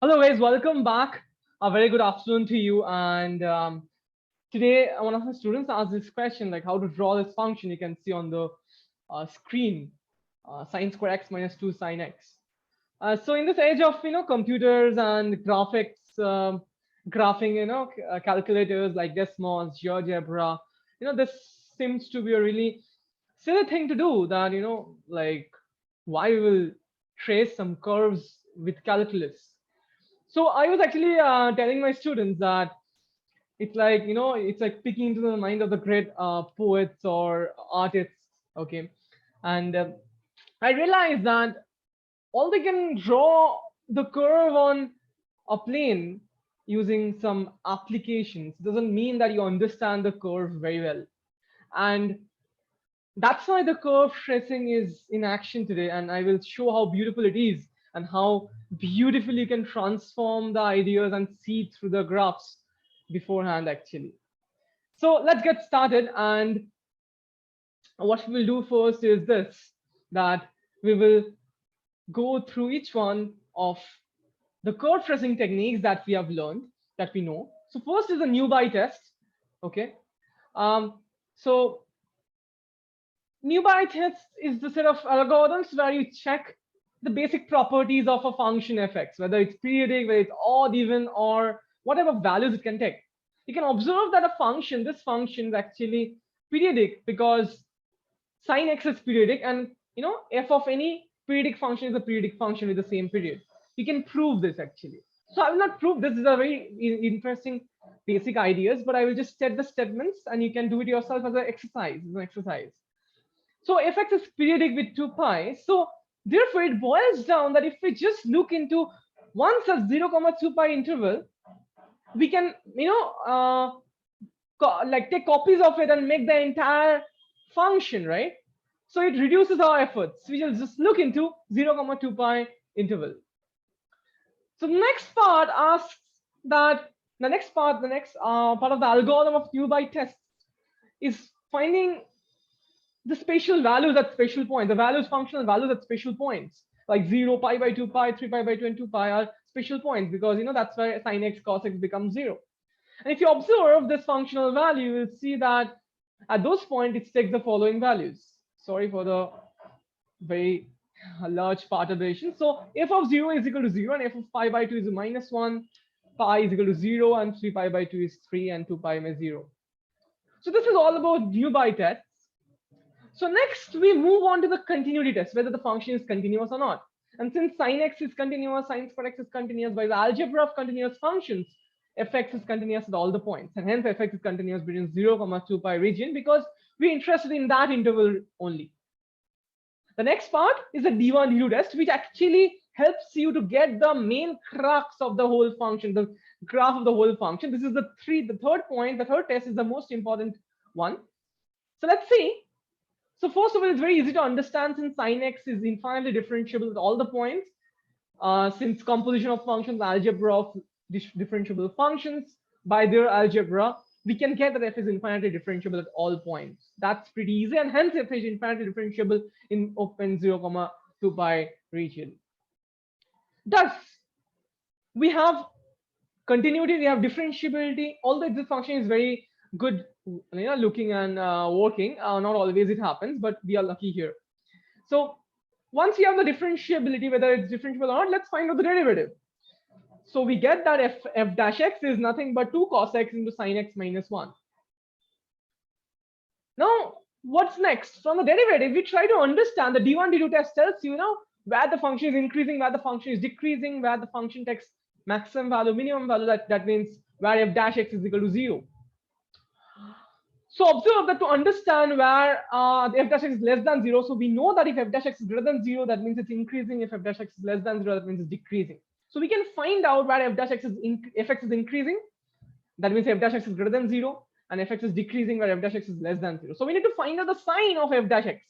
Hello guys, welcome back. A very good afternoon to you. And today, one of my students asked this question, like how to draw this function. You can see on the screen, sine square x minus 2 sine x. So in this age of computers and graphics, graphing, calculators like Desmos, GeoGebra, this seems to be a really silly thing to do. That like why we will trace some curves with calculus. So I was actually telling my students that it's like peeking into the mind of the great poets or artists. Okay, and I realized that all they can draw the curve on a plane using some applications doesn't mean that you understand the curve very well. And that's why the curve tracing is in action today, and I will show how beautiful it is and how beautifully you can transform the ideas and see through the graphs beforehand actually. So let's get started. And what we will do first is this, that we will go through each one of the curve tracing techniques that we have learned, that we know. So first is the Newby test. Okay, so Newby test is the set of algorithms where you check the basic properties of a function fx, whether it's periodic, whether it's odd, even, or whatever values it can take. You can observe that a function, this function is actually periodic because sine x is periodic, and f of any periodic function is a periodic function with the same period. You can prove this actually. So I will not prove this. Is a very interesting basic ideas, but I will just set the statements and you can do it yourself as an exercise. So fx is periodic with 2 pi. So therefore, it boils down that if we just look into one such 0, 2 pi interval, we can, like take copies of it and make the entire function, right? So it reduces our efforts. We will just look into 0, 2 pi interval. So the next part asks that the next part of the algorithm of Newby tests is finding the spatial values at spatial points, the values, functional values at spatial points, like 0, pi by 2 pi, 3 pi by 2, and 2 pi are spatial points because that's where sine x cos x becomes 0. And if you observe this functional value, you'll see that at those points it takes the following values. Sorry for the very large part aberration. So f of 0 is equal to 0, and f of pi by 2 is minus 1, pi is equal to 0, and 3 pi by 2 is 3, and 2 pi is 0. So this is all about Newby tests. So next we move on to the continuity test, whether the function is continuous or not. And since sine x is continuous, sine square x is continuous, by the algebra of continuous functions, fx is continuous at all the points, and hence fx is continuous between 0, 2 pi region because we're interested in that interval only. The next part is the d1 d2 test, which actually helps you to get the main crux of the whole function, the graph of the whole function. This is the third point. The third test is the most important one. So let's see. So first of all, it's very easy to understand since sine x is infinitely differentiable at all the points. Since composition of functions, algebra of differentiable functions, by their algebra, we can get that f is infinitely differentiable at all points. That's pretty easy, and hence f is infinitely differentiable in open 0, 2 pi region. Thus, we have continuity, we have differentiability. Although this function is very good looking and working, not always it happens, but we are lucky here. So once we have the differentiability, whether it's differentiable or not, let's find out the derivative. So we get that f dash x is nothing but 2 cos x into sine x minus 1. Now what's next? From the derivative, we try to understand. The d1 d2 test tells you, where the function is increasing, where the function is decreasing, where the function takes maximum value, minimum value. That means where f dash x is equal to 0. So observe that to understand where the f dash x is less than 0, so we know that if f dash x is greater than 0, that means it's increasing. If f dash x is less than 0, that means it's decreasing. So we can find out where f dash x is fx is increasing, that means f dash x is greater than 0, and fx is decreasing where f dash x is less than 0. So we need to find out the sign of f dash x.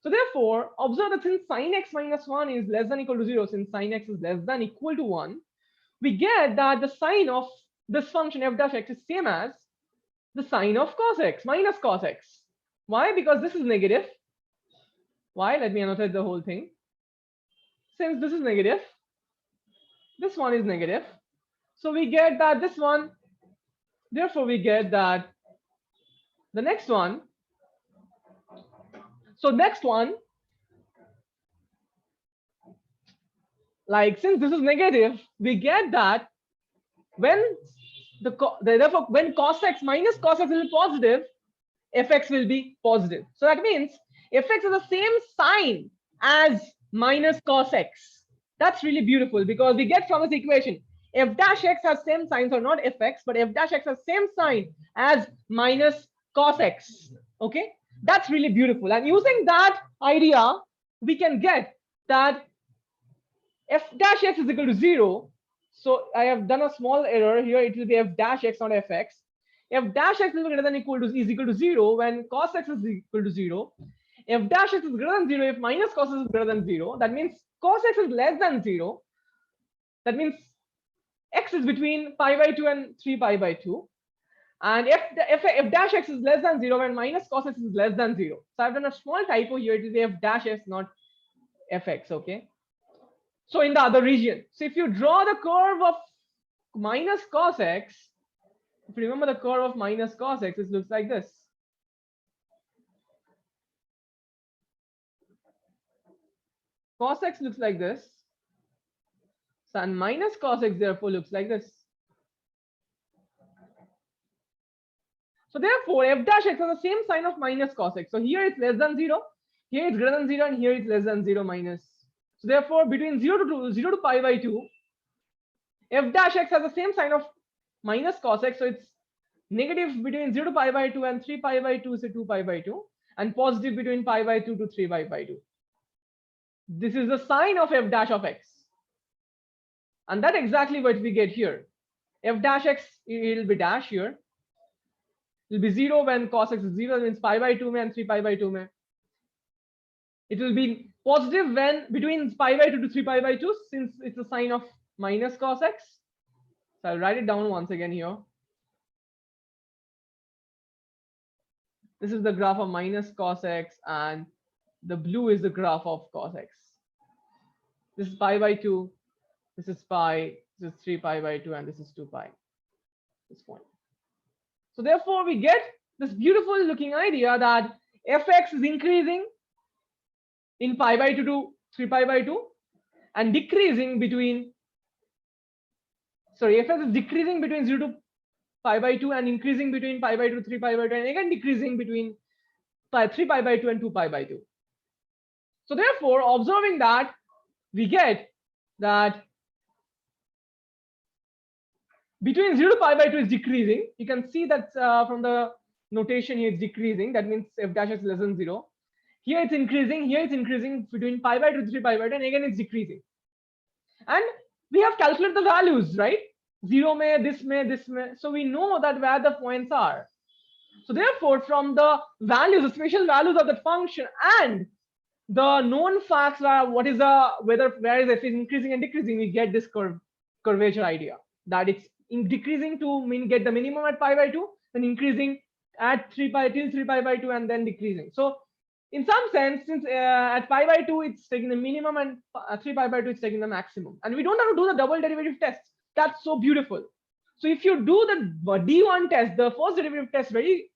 So therefore, observe that since sine x minus 1 is less than equal to 0, since sine x is less than equal to 1, we get that the sign of this function f dash x is same as the sign of cos x minus cos x. Why? Because this is negative. Why? Let me annotate the whole thing. Since this is negative, this one is negative. So we get that this one, therefore we get that the next one. So next one, like since this is negative, we get that when therefore when cos x minus cos x will be positive, fx will be positive. So that means fx is the same sign as minus cos x. That's really beautiful because we get from this equation f dash x has same signs, or not fx, but f dash x has same sign as minus cos x. Okay, that's really beautiful. And using that idea, we can get that f dash x is equal to 0. So I have done a small error here. It will be f dash x, not fx. F dash x is greater than is equal to 0 when cos x is equal to 0. F dash x is greater than 0 if minus cos x is greater than 0. That means cos x is less than 0. That means x is between pi by 2 and 3 pi by 2. And f dash x is less than 0 when minus cos x is less than 0. So I've done a small typo here. It will be f dash x, not fx. Okay. So in the other region, so if you draw the curve of minus cos x, if you remember the curve of minus cos x, it looks like this. Cos x looks like this. So and minus cos x therefore looks like this. So therefore f dash x has the same sign of minus cos x. So here it's less than 0, here it's greater than 0, and here it's less than 0 minus. So therefore between 0 to pi by 2, f dash x has the same sign of minus cos x. So it's negative between 0 to pi by 2 and 3 pi by 2, say 2 pi by 2, and positive between pi by 2 to 3 pi by 2. This is the sign of f dash of x. And that's exactly what we get here. F dash x, it will be dash here. It will be 0 when cos x is 0, means pi by 2 and 3 pi by 2. It will be positive when between pi by 2 to 3 pi by 2, since it's a sign of minus cos x. So I'll write it down once again here. This is the graph of minus cos x, and the blue is the graph of cos x. This is pi by 2, this is pi, this is 3 pi by 2, and this is 2 pi. This point. So therefore we get this beautiful looking idea that fx is increasing in pi by 2 to 3 pi by 2 and decreasing between, fx is decreasing between 0 to pi by 2 and increasing between pi by 2 to 3 pi by 2, and again decreasing between 3 pi by 2 and 2 pi by 2. So therefore, observing that, we get that between 0 to pi by 2 is decreasing. You can see that from the notation here, it's decreasing. That means f dash x less than 0. Here it's increasing. Here it's increasing between pi by 2 to 3 pi by 2, and again it's decreasing. And we have calculated the values, right? 0 may, this may, this may. So we know that where the points are. So therefore, from the values, the spatial values of the function and the known facts, what is the where is f is increasing and decreasing, we get this curvature idea, that it's decreasing to get the minimum at pi by 2, then increasing at 3 pi till 3 pi by 2, and then decreasing. So in some sense, since at pi by 2 it's taking the minimum, and 3 pi by 2 it's taking the maximum, and we don't have to do the double derivative test. That's so beautiful. So if you do the D1 test, the first derivative test, very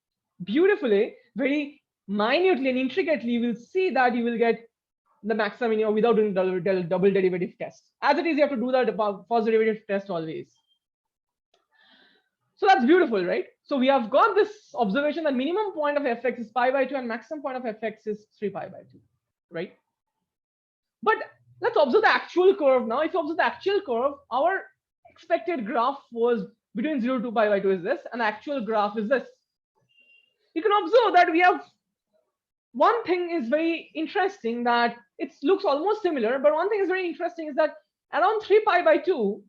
beautifully, very minutely and intricately, you will see that you will get the maximum without doing double derivative test. As it is, you have to do the first derivative test always. So that's beautiful, right? So we have got this observation that minimum point of fx is pi by 2 and maximum point of fx is 3 pi by 2, right? But let's observe the actual curve now. If you observe the actual curve, our expected graph was between 0 to pi by 2 is this, and the actual graph is this. You can observe that we have one thing is very interesting, that it looks almost similar, but one thing is very interesting is that around 3 pi by 2,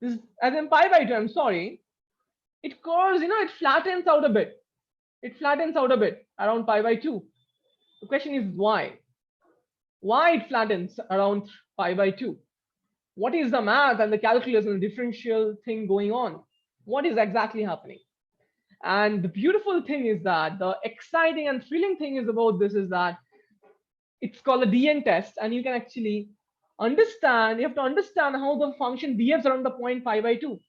this as in pi by 2, I'm sorry, it curves, it flattens out a bit. It flattens out a bit around pi by 2. The question is why? Why it flattens around pi by 2? What is the math and the calculus and the differential thing going on? What is exactly happening? And the beautiful thing is that the exciting and thrilling thing is about this is that it's called a DN test, and you can actually you have to understand how the function behaves around the point pi by 2.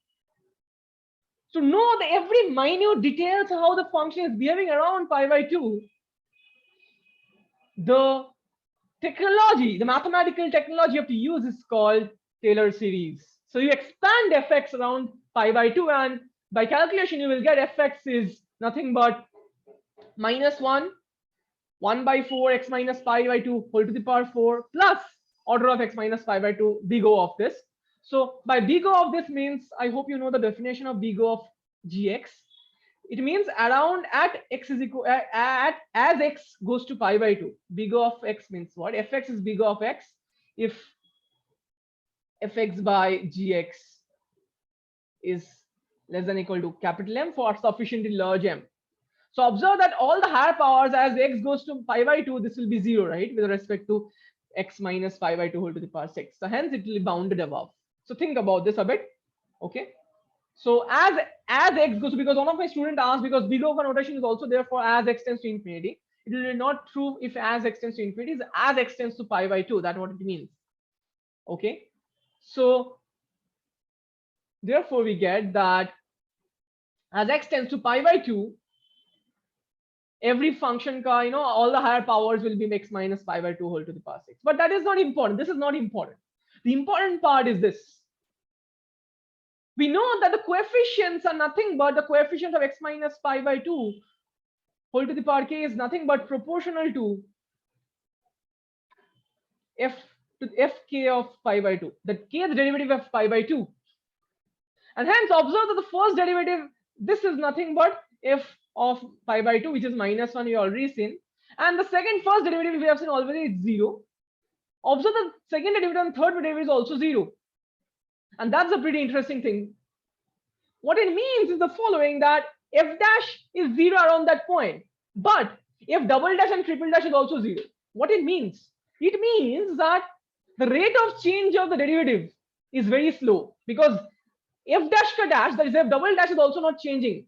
To know the every minute details of how the function is behaving around pi by 2, the technology, the mathematical technology you have to use is called Taylor series. So you expand fx around pi by 2, and by calculation you will get fx is nothing but minus 1 by 4 x minus pi by 2 whole to the power 4 plus order of x minus pi by 2 big O of this. So by big O of this means, I hope you know the definition of big O of gx. It means around at x is equal at as x goes to pi by 2. Big O of x means what? Fx is big O of x if fx by gx is less than or equal to capital M for sufficiently large M. So observe that all the higher powers as x goes to pi by 2, this will be 0, right? With respect to x minus pi by 2 whole to the power 6. So hence it will be bounded above. So think about this a bit. Okay. So as x goes to, because one of my students asked, because big O connotation is also there for as x tends to infinity. It will be not true if as x tends to infinity, is as x tends to pi by 2. That's what it means. Okay. So therefore we get that as x tends to pi by 2, every function all the higher powers will be x minus pi by 2 whole to the power 6. But that is not important. This is not important. The important part is this. We know that the coefficients are nothing but the coefficient of x minus pi by 2 whole to the power k is nothing but proportional to fk of pi by 2. The kth derivative of pi by 2. And hence observe that the first derivative, this is nothing but f of pi by 2, which is minus 1, we already seen. And the first derivative we have seen already, it's 0. Observe the second derivative and third derivative is also 0. And that's a pretty interesting thing. What it means is the following, that f dash is 0 around that point, but f double dash and triple dash is also 0. What it means? It means that the rate of change of the derivative is very slow, because f dash ka dash, that is f double dash, is also not changing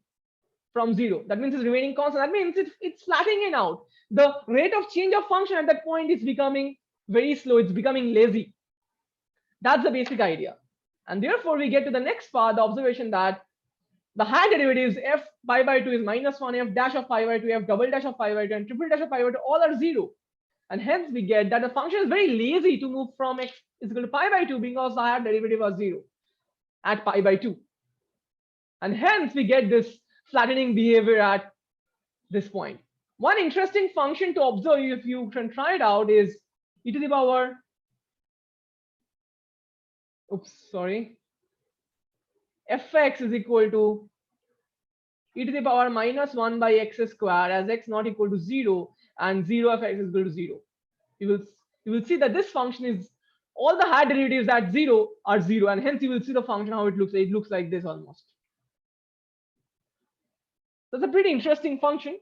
from 0. That means it's remaining constant. That means it's flattening out. The rate of change of function at that point is becoming very slow. It's becoming lazy. That's the basic idea. And therefore we get to the next part, the observation that the higher derivatives f pi by 2 is minus 1, f dash of pi by 2, f double dash of pi by 2, and triple dash of pi by 2 all are 0. And hence we get that the function is very lazy to move from x is equal to pi by 2, because the higher derivative was 0 at pi by 2. And hence we get this flattening behavior at this point. One interesting function to observe, if you can try it out, is e to the power, fx is equal to e to the power minus 1 by x square as x not equal to 0 and 0 of x is equal to 0. You will see that this function is, all the higher derivatives at 0 are 0, and hence you will see the function how it looks. It looks like this almost. That's a pretty interesting function.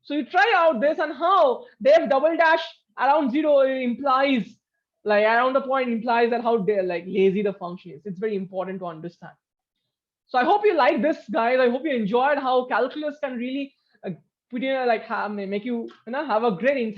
So you try out this, and how the f double dash around 0 implies, like around the point implies that how like lazy the function is. It's very important to understand. So I hope you like this, guys. I hope you enjoyed how calculus can really put in like make you have a great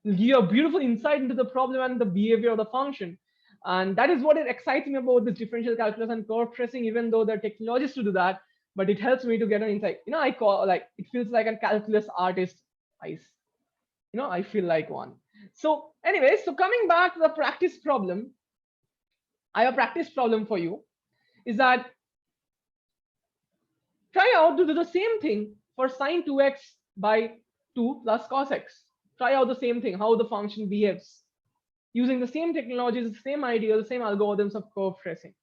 give you a beautiful insight into the problem and the behavior of the function. And that is what it excites me about this differential calculus and curve tracing, even though there are technologies to do that, but it helps me to get an insight. I call, like, it feels like a calculus artist. I feel like one. So anyway, so coming back to the practice problem, I have a practice problem for you, is that try out to do the same thing for sine 2x by 2 plus cos x. Try out the same thing, how the function behaves, using the same technologies, the same ideas, the same algorithms of curve tracing.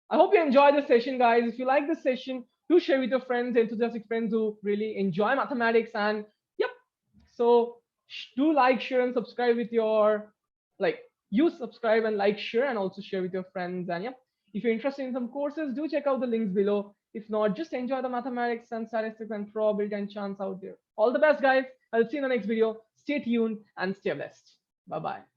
I hope you enjoyed this session, guys. If you like this session, do share with your friends, enthusiastic friends who really enjoy mathematics. And yep, so do like, share, and subscribe with your, subscribe and like, share, and also share with your friends. And yep, if you're interested in some courses, do check out the links below. If not, just enjoy the mathematics and statistics and probability and chance out there. All the best, guys. I'll see you in the next video. Stay tuned and stay blessed. Bye-bye.